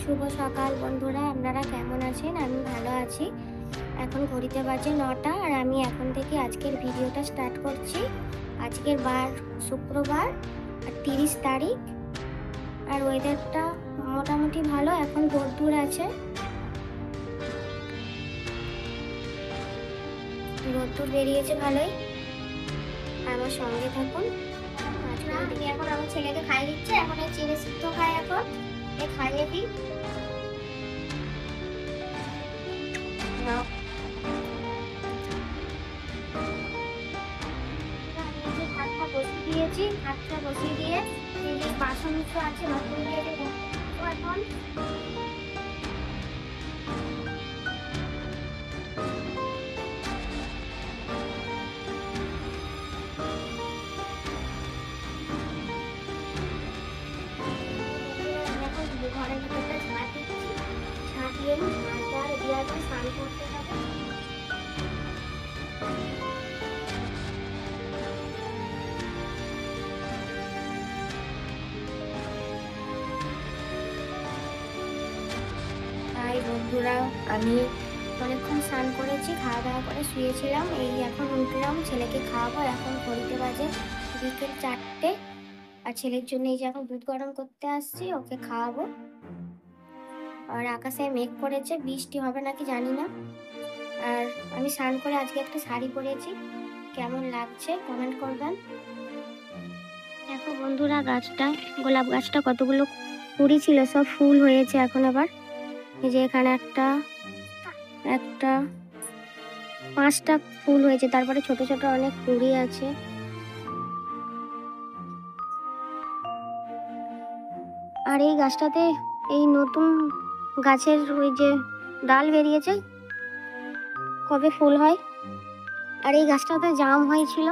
শুভ সকাল বন্ধুরা, আপনারা কেমন আছেন? আমি ভালো আছি। এখন ঘড়িতে বাজে 9টা আর আমি এখন থেকে আজকের ভিডিওটা স্টার্ট করছি। আজকের বার শুক্রবার আর 30 তারিখ। আর ওয়েদারটা মোটামুটি ভালো, এখন রোদ্দুর আছে, রোদ্দুর বেরিয়েছে ভালোই। আমার সঙ্গে থাকুন। আমি এখন আমার ছেলেকে খাইয়ে দিচ্ছে, এখন এই চিড়ে সিদ্ধ খাই, এখন খাইয়ে দিই। ভাতটা বসিয়ে দিয়েছি, ভাতটা বসিয়ে দিয়ে এই যে বাসন আছে বাসন দিয়ে দেবো এখন। ঘরের ভিতরটা ঝাঁট দিচ্ছি, ঝাঁট দিয়ে ঝাঁটটা দেওয়ার পরে স্নান করতে হবে। হাই বন্ধুরা, আমি অনেকক্ষণ স্নান করেছি, খাওয়া দাওয়া করে শুয়েছিলাম। এই এখন উঠলাম, ছেলেকে খাওয়াবো। এখন ঘড়িতে বাজে বিকেল 4টে। আর ছেলের জন্য এই যে এখন দুধ গরম করতে আসছি, ওকে খাওয়াবো। আর আকাশে মেঘ করেছে, বৃষ্টি হবে নাকি জানি না। আর আমি স্নান করে আজকে একটা শাড়ি পরেছি, কেমন লাগছে কমেন্ট করবেন। দেখো বন্ধুরা, গাছটা গোলাপ গাছটা কতগুলো কুড়ি ছিল, সব ফুল হয়েছে এখন আবার। এই যে এখানে একটা 5টা ফুল হয়েছে, তারপরে ছোট ছোট অনেক কুড়ি আছে। আর এই গাছটাতে এই নতুন গাছের ওই যে ডাল বেরিয়েছে, কবে ফুল হয়। আর এই গাছটাতে জাম হয়েছিল,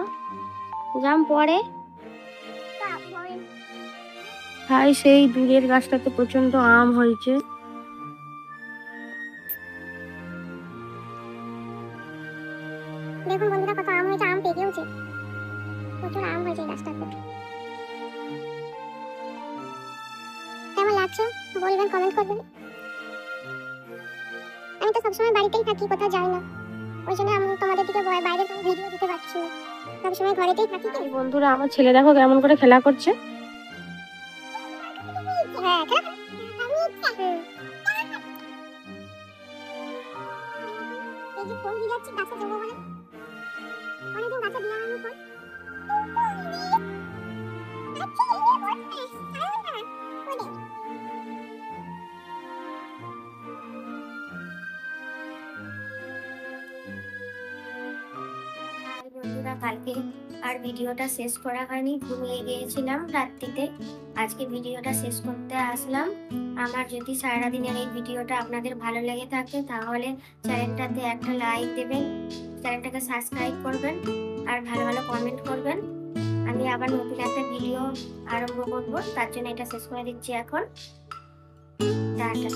জাম পড়ে। হাই, সেই দূরের গাছটাতে প্রচন্ড আম হয়েছে। দেখুন বন্ধুরা, কত আম হয়েছে, আম পেকেওছে, প্রচুর আম হয়েছে গাছটাতে। কেমন লাগছে বলবেন, কমেন্ট করবেন। আমি তো সবসময় বাড়িতেই থাকি, কোথাও যাই না, ওই জন্য আমি তোমাদের দিকে বাইরে কোনো ভিডিও দিতে পারছি না, সবসময় ঘরেতেই থাকি। তো বন্ধুরা, আমার ছেলে দেখো কেমন করে খেলা করছে। হ্যাঁ, এই যে ফোন দিয়ে যাচ্ছি গাছে দেবো বলে, অনেকদিন গাছে দিয়ে আমি ফোন। বন্ধুরা, কালকে আর ভিডিওটা শেষ করা হয়নি, ঘুমিয়ে গিয়েছিলাম রাত্রিতে। আজকে ভিডিওটা শেষ করতে আসলাম। আমার যদি সারাদিনের এই ভিডিওটা আপনাদের ভালো লেগে থাকে তাহলে চ্যানেলটাতে একটা লাইক দেবেন, চ্যানেলটাকে সাবস্ক্রাইব করবেন আর ভালো ভালো কমেন্ট করবেন। আমি আবার নতুন একটা ভিডিও আরম্ভ করব, তার জন্য এটা শেষ করে দিচ্ছি এখন। টাটা।